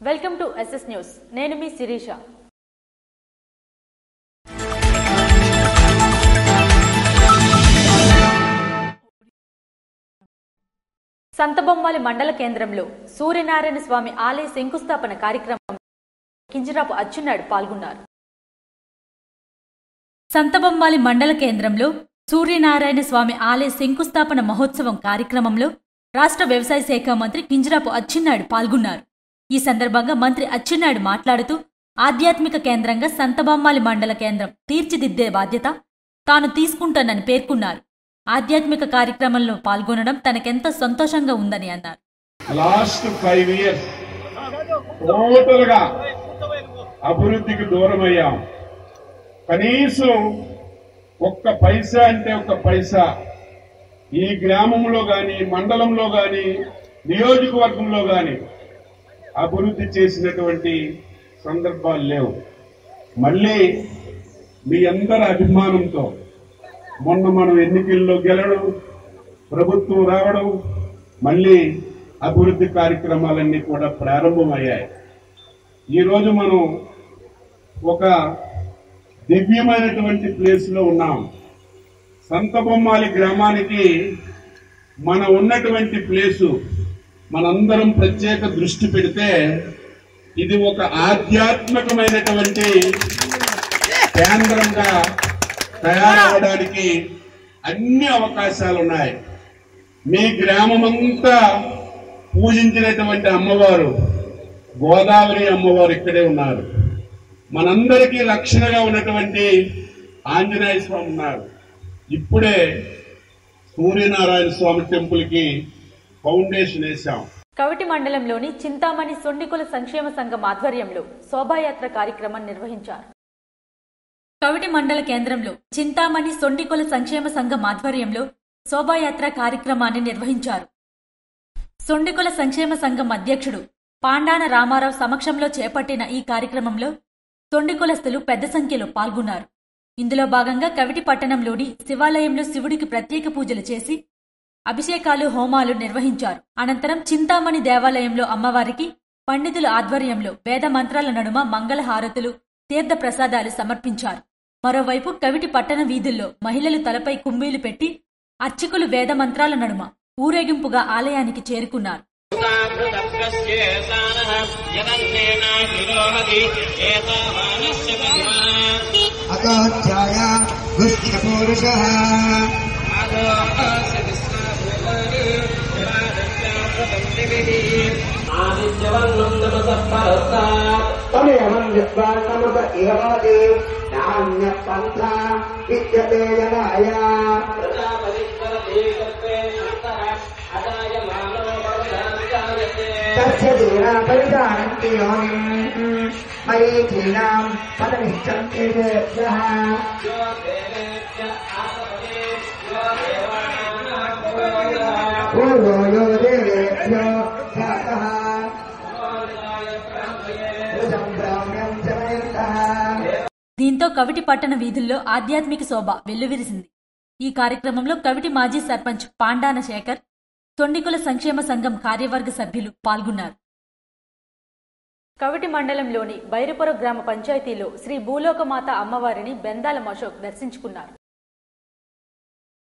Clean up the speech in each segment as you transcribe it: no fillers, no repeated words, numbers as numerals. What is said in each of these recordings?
Welcome to SS news. నేను మీ శిరీష. సంతబొమ్మాలి మండల కేంద్రంలో సూర్యనారాయణ స్వామి ఆలయ శంకుస్థాపన కార్యక్రమం కింజరాపు అచ్చెన్నాయుడు పాల్గొన్నారు. సంతబొమ్మాలి మండల కేంద్రంలో సూర్యనారాయణ స్వామి ఆలయ శంకుస్థాపన మహోత్సవం కార్యక్రమంలో రాష్ట్ర వ్యవసాయ శాఖ మంత్రి కింజరాపు అచ్చెన్నాయుడు పాల్గొన్నారు. ఈ సందర్భంగా మంత్రి అచ్చెన్నాయుడు మాట్లాడుతూ ఆధ్యాత్మిక కేంద్రంగా సంతబొమ్మాలి మండల కేంద్రం తీర్చిదిద్దే బాధ్యత తాను తీసుకుంటానని పేర్కొన్నారు. ఆధ్యాత్మిక కార్యక్రమంలో పాల్గొనడం తనకెంతో సంతోషంగా ఉందని అన్నారు. లాస్ట్ 5 years టోటల్ గా అభివృద్ధికి దూరమయ్యాం. కనీసం ఒక్క పైసా అంటే ఒక్క పైసా ఈ గ్రామంలో గాని, మండలంలో గాని, నియోజకవర్గంలో గాని అభివృద్ధి చేసినటువంటి సందర్భాలు లేవు. మళ్ళీ మీ అందరి అభిమానంతో మొన్న మనం ఎన్నికల్లో గెలవడం, ప్రభుత్వం రావడం, మళ్ళీ అభివృద్ధి కార్యక్రమాలన్నీ కూడా ప్రారంభమయ్యాయి. ఈరోజు మనం ఒక దివ్యమైనటువంటి ప్లేస్ లో ఉన్నాం. సంతబొమ్మాలి గ్రామానికి మన ఉన్నటువంటి ప్లేసు మనందరం ప్రత్యేక దృష్టి పెడితే ఇది ఒక ఆధ్యాత్మికమైనటువంటి కేంద్రంగా తయారవడానికి అన్ని అవకాశాలు ఉన్నాయి. మీ గ్రామమంతా పూజించినటువంటి అమ్మవారు గోదావరి అమ్మవారు ఇక్కడే ఉన్నారు. మనందరికీ రక్షణగా ఉన్నటువంటి ఆంజనేయ స్వామి ఉన్నారు. ఇప్పుడే సూర్యనారాయణ స్వామి టెంపుల్ కి ఫౌండేషన్ వేశాం. కవిటి మండలంలోని చింతామణి సొండికుల సంక్షేమ సంఘం ఆధ్వర్యంలో శోభాయాత్ర కార్యక్రమం నిర్వహించారు. కవిటి మండల కేంద్రంలో చింతామణి సొండికుల సంక్షేమ సంఘం ఆధ్వర్యంలో శోభాయాత్ర కార్యక్రమాన్ని నిర్వహించారు. సొండికుల సంక్షేమ సంఘం అధ్యక్షుడు పాండాన రామారావు సమక్షంలో చేపట్టిన ఈ కార్యక్రమంలో సొండికులస్తులు పెద్ద సంఖ్యలో పాల్గొన్నారు. ఇందులో భాగంగా కవిటి పట్టణంలోని శివాలయంలో శివుడికి ప్రత్యేక పూజలు చేసి అభిషేకాలు, హోమాలు నిర్వహించారు. అనంతరం చింతామణి దేవాలయంలో అమ్మవారికి పండితుల ఆధ్వర్యంలో వేద మంత్రాల నడుమ మంగళ హారతులు, తీర్థ ప్రసాదాలు సమర్పించారు. మరోవైపు కవిటి పట్టణ వీధుల్లో మహిళలు తలపై కుంభీలు పెట్టి అర్చకులు వేద మంత్రాల నడుమ ఊరేగింపుగా ఆలయానికి చేరుకున్నారు. దీంతో కవిటి పట్టణ వీధుల్లో ఆధ్యాత్మిక శోభ వెల్లువిరిసింది. ఈ కార్యక్రమంలో కవిటి మాజీ సర్పంచ్ పాండాన శేఖర్, సొండికుల సంక్షేమ సంఘం కార్యవర్గ సభ్యులు పాల్గొన్నారు. కవిటి మండలంలోని బైరపురం గ్రామ పంచాయతీలో శ్రీ భూలోకమాత అమ్మవారిని బెందాల అశోక్ దర్శించుకున్నారు.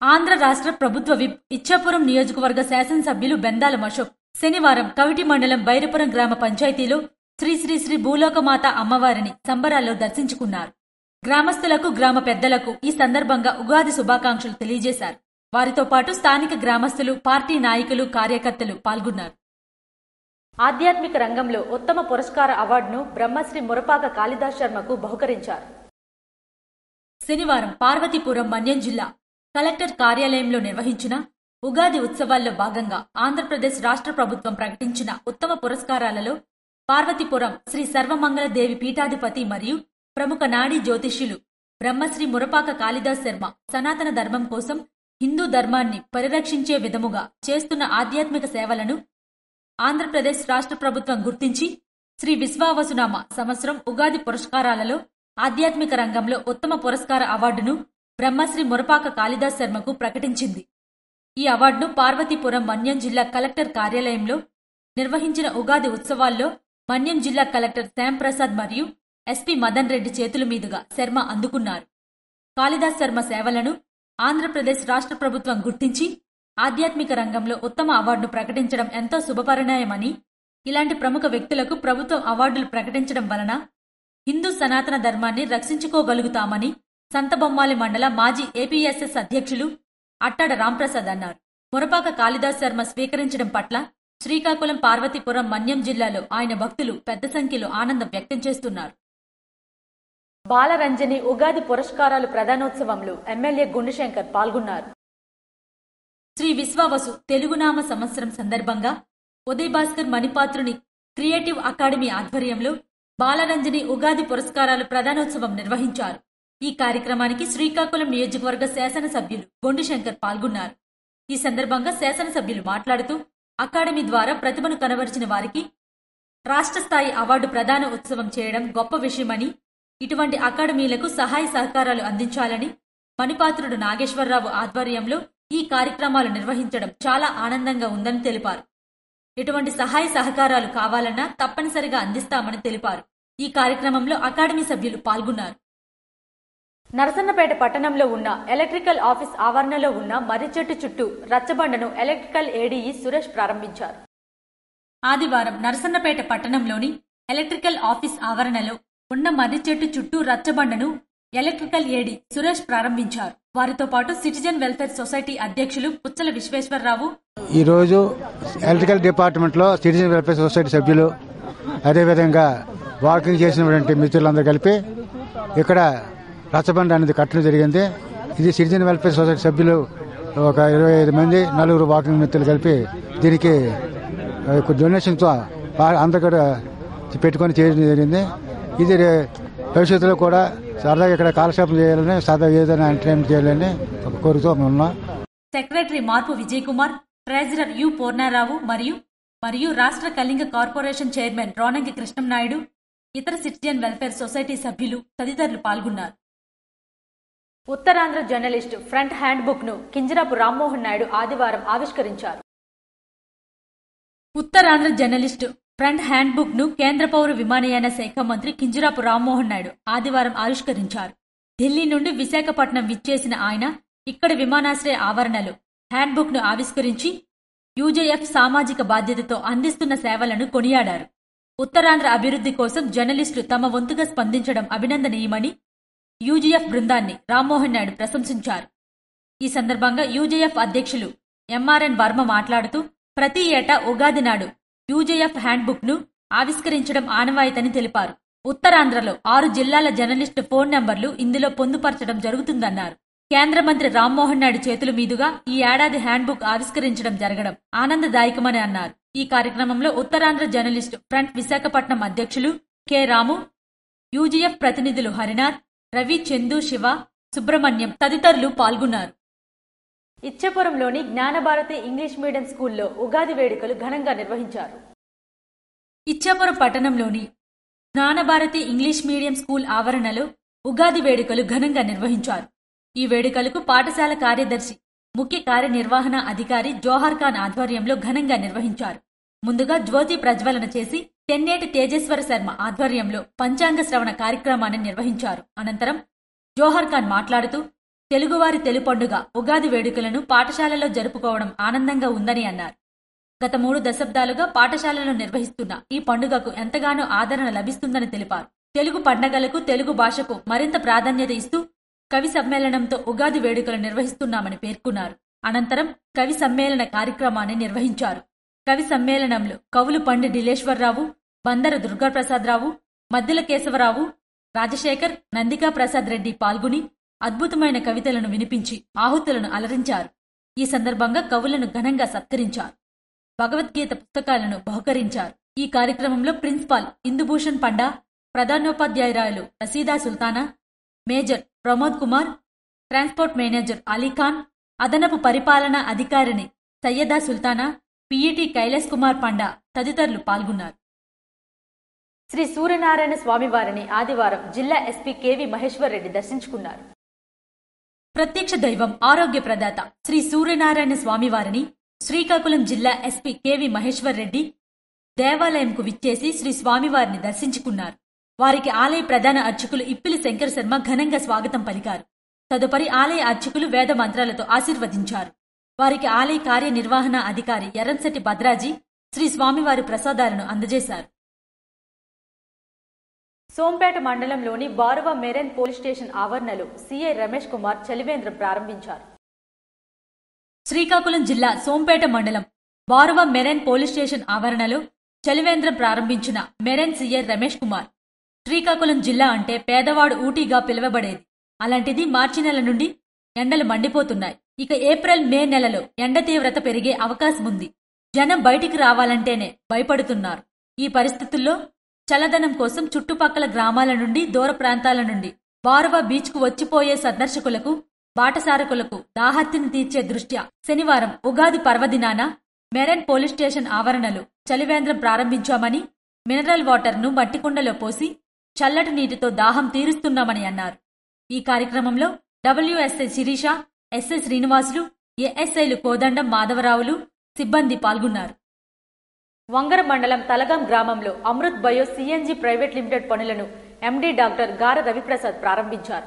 ఆంధ్ర రాష్ట్ర ప్రభుత్వ విప్, ఇచ్చాపురం నియోజకవర్గ శాసనసభ్యులు బెందాల అశోక్ శనివారం కవిటి మండలం బైరపురం గ్రామ పంచాయతీలో శ్రీ శ్రీ శ్రీ భూలోకమాత అమ్మవారిని సంబరాల్లో దర్శించుకున్నారు. గ్రామస్తులకు, గ్రామ పెద్దలకు ఈ సందర్భంగా ఉగాది శుభాకాంక్షలు తెలియజేశారు. వారితో పాటు స్థానిక గ్రామస్తులు, పార్టీ నాయకులు, కార్యకర్తలు పాల్గొన్నారు. ఆధ్యాత్మిక రంగంలో ఉత్తమ పురస్కార అవార్డును బ్రహ్మశ్రీ మురపాక కాళిదాస్ శర్మకు బహుకరించారు. శనివారం పార్వతీపురం మన్యం జిల్లా కలెక్టర్ కార్యాలయంలో నిర్వహించిన ఉగాది ఉత్సవాల్లో భాగంగా ఆంధ్రప్రదేశ్ రాష్ట్ర ప్రభుత్వం ప్రకటించిన ఉత్తమ పురస్కారాలలో పార్వతీపురం శ్రీ సర్వమంగళ దేవి పీఠాధిపతి మరియు ప్రముఖ నాడీ జ్యోతిష్యులు బ్రహ్మశ్రీ మురపాక కాళిదాస్ శర్మ సనాతన ధర్మం కోసం, హిందూ ధర్మాన్ని పరిరక్షించే విధముగా చేస్తున్న ఆధ్యాత్మిక సేవలను ఆంధ్రప్రదేశ్ రాష్ట్ర ప్రభుత్వం గుర్తించి శ్రీ విశ్వావసునామ సంవత్సరం ఉగాది పురస్కారాలలో ఆధ్యాత్మిక రంగంలో ఉత్తమ పురస్కార అవార్డును బ్రహ్మశ్రీ మురపాక కాళిదాస్ శర్మకు ప్రకటించింది. ఈ అవార్డును పార్వతీపురం మన్యం జిల్లా కలెక్టర్ కార్యాలయంలో నిర్వహించిన ఉగాది ఉత్సవాల్లో మన్యం జిల్లా కలెక్టర్ శ్యాంప్రసాద్ మరియు ఎస్పీ మదన్ రెడ్డి చేతుల మీదుగా శర్మ అందుకున్నారు. కాళిదాస్ శర్మ సేవలను ఆంధ్రప్రదేశ్ రాష్ట్ర ప్రభుత్వం గుర్తించి ఆధ్యాత్మిక రంగంలో ఉత్తమ అవార్డును ప్రకటించడం ఎంతో శుభపరిణామమని, ఇలాంటి ప్రముఖ వ్యక్తులకు ప్రభుత్వం అవార్డులు ప్రకటించడం వలన హిందూ సనాతన ధర్మాన్ని రక్షించుకోగలుగుతామని సంతబొమ్మాలి మండల మాజీ ఏపీఎస్ఎస్ అధ్యక్షులు అట్టాడ రాంప్రసాద్ అన్నారు. మురపాక కాళిదాస్ శర్మ స్వీకరించడం పట్ల శ్రీకాకుళం, పార్వతీపురం, మన్యం జిల్లాలో ఆయన భక్తులు పెద్ద సంఖ్యలో ఆనందం వ్యక్తం చేస్తున్నారు. బాలరంజని ఉగాది పురస్కారాలు ప్రధానోత్సవంలో ఎమ్మెల్యే గుండుశంకర్ పాల్గొన్నారు. శ్రీ విశ్వావసు తెలుగునామ సంవత్సరం సందర్భంగా ఉదయ్ భాస్కర్ మణిపాత్రుని క్రియేటివ్ అకాడమీ ఆధ్వర్యంలో బాలరంజని ఉగాది పురస్కారాలు ప్రధానోత్సవం నిర్వహించారు. ఈ కార్యక్రమానికి శ్రీకాకుళం నియోజకవర్గ శాసనసభ్యులు గుండుశంకర్ పాల్గొన్నారు. ఈ సందర్భంగా శాసనసభ్యులు మాట్లాడుతూ అకాడమీ ద్వారా ప్రతిభను కనబరిచిన వారికి రాష్ట్ర స్థాయి అవార్డు ప్రదాన ఉత్సవం చేయడం గొప్ప విషయమని, ఇటువంటి అకాడమీలకు సహాయ సహకారాలు అందించాలని, మణిపాత్రుడు నాగేశ్వరరావు ఆధ్వర్యంలో ఈ కార్యక్రమాలు నిర్వహించడం చాలా ఆనందంగా ఉందని తెలిపారు. ఎటువంటి సహాయ సహకారాలు కావాలన్నా తప్పనిసరిగా అందిస్తామని తెలిపారు. ఈ కార్యక్రమంలో అకాడమీ సభ్యులు పాల్గొన్నారు. నరసన్నపేట పట్టణంలో ఉన్న ఎలక్ట్రికల్ ఆఫీస్ ఆవరణలో ఉన్న మర్రి చెట్టు చుట్టూ రచ్చబండను ఎలక్ట్రికల్ ఏడీఈ సురేష్ ప్రారంభించారు. ఆదివారం నరసన్నపేట పట్టణంలోని ఎలక్ట్రికల్ ఆఫీస్ ఆవరణలో ఉన్న మర్రి చెట్టు చుట్టూ రచ్చబండను ఎలక్ట్రికల్ ఏడీ సురేష్ ప్రారంభించారు. వారితో పాటు సిటిజన్ వెల్ఫేర్ సొసైటీ అధ్యక్షులు పుచ్చల విశ్వేశ్వరరావు, ఈరోజు ఎలక్ట్రికల్ డిపార్ట్మెంట్ లో సిటిజన్ వెల్ఫేర్ సొసైటీ సభ్యులు, అదేవిధంగా వాకింగ్ చేసినటువంటి మిత్రులందరూ కలిపి ఇక్కడ రచ్చబండ అనేది కట్టడం జరిగింది. ఇది సిటిజన్ వెల్ఫేర్ సొసైటీ సభ్యులు ఒక 25 మంది, 4 వాకింగ్ మిత్రులు కలిపి దీనికి డొనేషన్తో అందరూ కూడా పెట్టుకొని చేయడం జరిగింది. ఇది భవిష్యత్తులో కూడా సరదాగా ఇక్కడ కాలక్షేపం చేయాలని, సరదాగా ఏదైనా ఎంటర్టైన్మెంట్ చేయాలని కోరుతూ ఉన్నాం. సెక్రటరీ మార్పు విజయ్ కుమార్, ట్రెజరర్ యు పూర్ణారావు మరియు రాష్ట్ర కళింగ కార్పొరేషన్ చైర్మన్ రోనంగి కృష్ణంనాయుడు, ఇతర సిటిజన్ వెల్ఫేర్ సొసైటీ సభ్యులు తదితరులు పాల్గొన్నారు. Uttarandhra journalist front hand book ను కింజరాపు రామ్మోహన్ నాయుడు ఆదివారం ఆవిష్కరించారు. Uttarandhra journalist front hand book ను కేంద్ర పౌర విమానయాన శాఖ మంత్రి కింజరాపు రామ్మోహన్ నాయుడు ఆదివారం ఆవిష్కరించారు. ఢిల్లీ నుండి విశాఖపట్నం విచ్చేసిన ఆయన ఇక్కడి విమానాశ్రయ ఆవరణలో హ్యాండ్ బుక్ ను ఆవిష్కరించి యూజేఎఫ్ సామాజిక బాధ్యతతో అందిస్తున్న సేవలను కొనియాడారు. ఉత్తరాంధ్ర అభివృద్ధి కోసం జర్నలిస్టులు తమ వంతుగా స్పందించడం అభినందనీయమని యూజీఎఫ్ బృందాన్ని రామ్మోహన్ నాయుడు ప్రశంసించారు. ఈ సందర్భంగా యూజేఎఫ్ అధ్యక్షులు ఎంఆర్ఎన్ వర్మ మాట్లాడుతూ ప్రతి ఏటా ఉగాది నాడు యూజేఎఫ్ హ్యాండ్ బుక్ ను ఆవిష్కరించడం ఆనవాయితని తెలిపారు. ఉత్తరాంధ్రలో 6 జిల్లాల జర్నలిస్టు ఫోన్ నంబర్లు ఇందులో పొందుపరచడం జరుగుతుందన్నారు. కేంద్ర మంత్రి రామ్మోహన్ నాయుడు చేతుల మీదుగా ఈ ఏడాది హ్యాండ్ బుక్ ఆవిష్కరించడం జరగడం ఆనందదాయకమని అన్నారు. ఈ కార్యక్రమంలో ఉత్తరాంధ్ర జర్నలిస్టు ఫ్రంట్ విశాఖపట్నం అధ్యక్షులు కె రాము, యూజీఎఫ్ ప్రతినిధులు హరినాథ్, రవి, చందు, శివ, సుబ్రహ్మణ్యం తదితరులు పాల్గొన్నారు. ఇచ్చాపురంలోని జ్ఞానభారతి ఇంగ్లీష్ మీడియం స్కూల్లో ఉగాది వేడుకలు ఘనంగా నిర్వహించారు. ఇచ్చాపురం పట్టణంలోని జ్ఞానభారతి ఇంగ్లీష్ మీడియం స్కూల్ ఆవరణలో ఉగాది వేడుకలు ఘనంగా నిర్వహించారు. ఈ వేడుకలకు పాఠశాల కార్యదర్శి, ముఖ్య కార్యనిర్వహణ అధికారి జోహార్ ఖాన్ ఆధ్వర్యంలో ఘనంగా నిర్వహించారు. ముందుగా జ్యోతి ప్రజ్వలన చేసి తెన్నేటి తేజేశ్వర శర్మ ఆధ్వర్యంలో పంచాంగ శ్రవణ కార్యక్రమాన్ని నిర్వహించారు. అనంతరం జోహార్ ఖాన్ మాట్లాడుతూ తెలుగువారి తెలుపండుగ ఉగాది వేడుకలను పాఠశాలలో జరుపుకోవడం ఆనందంగా ఉందని అన్నారు. గత 3 దశాబ్దాలుగా పాఠశాలలో నిర్వహిస్తున్న ఈ పండుగకు ఎంతగానో ఆదరణ లభిస్తుందని తెలిపారు. తెలుగు పండగలకు, తెలుగు భాషకు మరింత ప్రాధాన్యత ఇస్తూ కవి సమ్మేళనంతో ఉగాది వేడుకలు నిర్వహిస్తున్నామని పేర్కొన్నారు. అనంతరం కవి సమ్మేళన కార్యక్రమాన్ని నిర్వహించారు. కవి సమ్మేళనంలో కవులు పండి డిలేశ్వరరావు, బందర దుర్గాప్రసాదరావు, మద్దెల కేశవరావు, రాజశేఖర్, నందికా ప్రసాద్ రెడ్డి పాల్గొని అద్భుతమైన కవితలను వినిపించి ఆహుతులను అలరించారు. ఈ సందర్భంగా కవులను ఘనంగా సత్కరించారు. భగవద్గీత పుస్తకాలను బహుకరించారు. ఈ కార్యక్రమంలో ప్రిన్సిపాల్ ఇందుభూషణ్ పండా, ప్రధానోపాధ్యాయురాలు Rasheeda Sultana, major Pramod Kumar, transport manager Ali Khan, అదనపు పరిపాలనా అధికారిని సయ్యదా సుల్తానా, పిఈటి కైలాస్ కుమార్ పండా తదితరులు పాల్గొన్నారు. శ్రీ సూర్యనారాయణ స్వామివారిని ఆదివారం జిల్లా ఎస్పీ కెవి మహేశ్వర్ రెడ్డి దర్శించుకున్నారు. ప్రత్యక్ష దైవం ఆరోగ్య ప్రదాత శ్రీ సూర్యనారాయణ స్వామివారిని శ్రీకాకుళం జిల్లా ఎస్పీ కెవి మహేశ్వర్ రెడ్డి దేవాలయంకు విచ్చేసి శ్రీ స్వామివారిని దర్శించుకున్నారు. వారికి ఆలయ ప్రధాన అర్చకులు ఇప్పిలి శంకర శర్మ ఘనంగా స్వాగతం పలికారు. తదుపరి ఆలయ అర్చకులు వేద మంత్రాలతో ఆశీర్వదించారు. వారికి ఆలయ కార్యనిర్వహణ అధికారి ఎర్రంశెట్టి భద్రాజీ శ్రీ స్వామివారి ప్రసాదాలను అందజేశారు. సోంపేట మండలంలోని బారువ మెరైన్ పోలీస్ స్టేషన్ ఆవరణలో సీఐ రమేష్ కుమార్ చలివేంద్రం ప్రారంభించారు. శ్రీకాకుళం జిల్లా సోంపేట మండలం బారువ మెరైన్ పోలీస్ స్టేషన్ ఆవరణలో చలివేంద్రం ప్రారంభించిన మెరైన్ సీఐ రమేష్ కుమార్, శ్రీకాకుళం జిల్లా అంటే పేదవాడు ఊటీగా పిలువబడేది. అలాంటిది మార్చి నెల నుండి ఎండలు మండిపోతున్నాయి. ఇక ఏప్రిల్ మే నెలలో ఎండ తీవ్రత పెరిగే అవకాశముంది. జనం బయటికి రావాలంటేనే భయపడుతున్నారు. ఈ పరిస్థితుల్లో చల్లదనం కోసం చుట్టుపక్కల గ్రామాల నుండి దూర ప్రాంతాల నుండి బారువ బీచ్కు వచ్చిపోయే సందర్శకులకు బాటసారకులకు దాహర్తిని తీర్చే దృష్ట్యా శనివారం ఉగాది పర్వదినాన మెరైన్ పోలీస్ స్టేషన్ ఆవరణలో చలివేంద్రం ప్రారంభించామని, మినరల్ వాటర్ను మట్టికుండలో పోసి చల్లటి నీటితో దాహం తీరుస్తున్నామని అన్నారు. ఈ కార్యక్రమంలో డబ్ల్యూఎస్ఐ శిరీష, ఎస్ఐ శ్రీనివాసులు, ఏఎస్ఐలు కోదండం మాధవరావులు సిబ్బంది పాల్గొన్నారు. వంగర మండలం తలగాం గ్రామంలో Amrit bio CNG private limited పనులను ఎండీ డాక్టర్ గార రవిప్రసాద్ ప్రారంభించారు.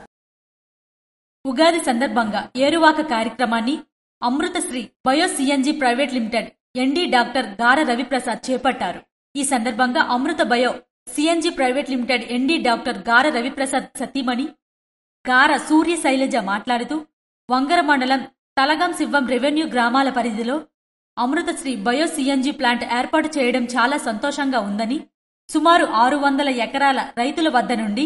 ఉగాది సందర్భంగా ఏరువాక కార్యక్రమాన్ని Amruthasri bio CNG private limited MD doctor గార రవిప్రసాద్ చేపట్టారు. ఈ సందర్భంగా Amrutha bio CNG private limited MD doctor గార రవిప్రసాద్ సతీమణి గార సూర్య శైలజ మాట్లాడుతూ, వంగర మండలం తలగాం శివం రెవెన్యూ గ్రామాల పరిధిలో అమృతశ్రీ బయో సిఎన్జి ప్లాంట్ ఏర్పాటు చేయడం చాలా సంతోషంగా ఉందని, సుమారు 600 ఎకరాల రైతుల వద్ద నుండి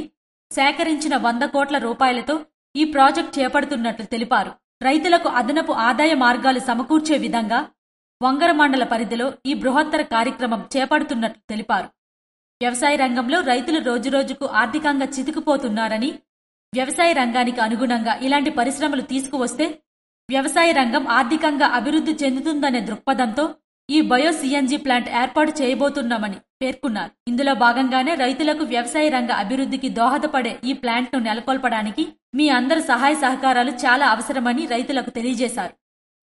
సేకరించిన 100 కోట్ల రూపాయలతో ఈ ప్రాజెక్ట్ చేపడుతున్నట్లు తెలిపారు. రైతులకు అదనపు ఆదాయ మార్గాలు సమకూర్చే విధంగా వంగర మండల పరిధిలో ఈ బృహత్తర కార్యక్రమం చేపడుతున్నట్లు తెలిపారు. వ్యవసాయ రంగంలో రైతులు రోజురోజుకు ఆర్థికంగా చితికిపోతున్నారని, వ్యవసాయ రంగానికి అనుగుణంగా ఇలాంటి పరిశ్రమలు తీసుకువస్తే వ్యవసాయ రంగం ఆర్థికంగా అభివృద్ధి చెందుతుందనే దృక్పథంతో ఈ బయో సిఎన్జి ప్లాంట్ ఏర్పాటు చేయబోతున్నామని పేర్కొన్నారు. ఇందులో భాగంగానే రైతులకు వ్యవసాయ రంగ అభివృద్ధికి దోహదపడే ఈ ప్లాంట్ను నెలకొల్పడానికి మీ అందరి సహాయ సహకారాలు చాలా అవసరమని రైతులకు తెలియజేశారు.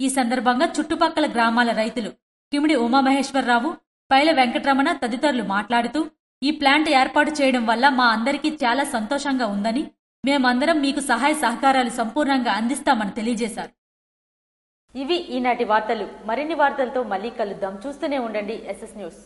ఈ సందర్భంగా చుట్టుపక్కల గ్రామాల రైతులు కిమిడి ఉమామహేశ్వరరావు, పైల వెంకటరమణ తదితరులు మాట్లాడుతూ, ఈ ప్లాంట్ ఏర్పాటు చేయడం వల్ల మా అందరికీ చాలా సంతోషంగా ఉందని, మేమందరం మీకు సహాయ సహకారాలు సంపూర్ణంగా అందిస్తామని తెలియజేశారు. ఇవి ఈనాటి వార్తలు. మరిన్ని వార్తలతో మళ్ళీ కలుద్దాం. చూస్తూనే ఉండండి SS న్యూస్.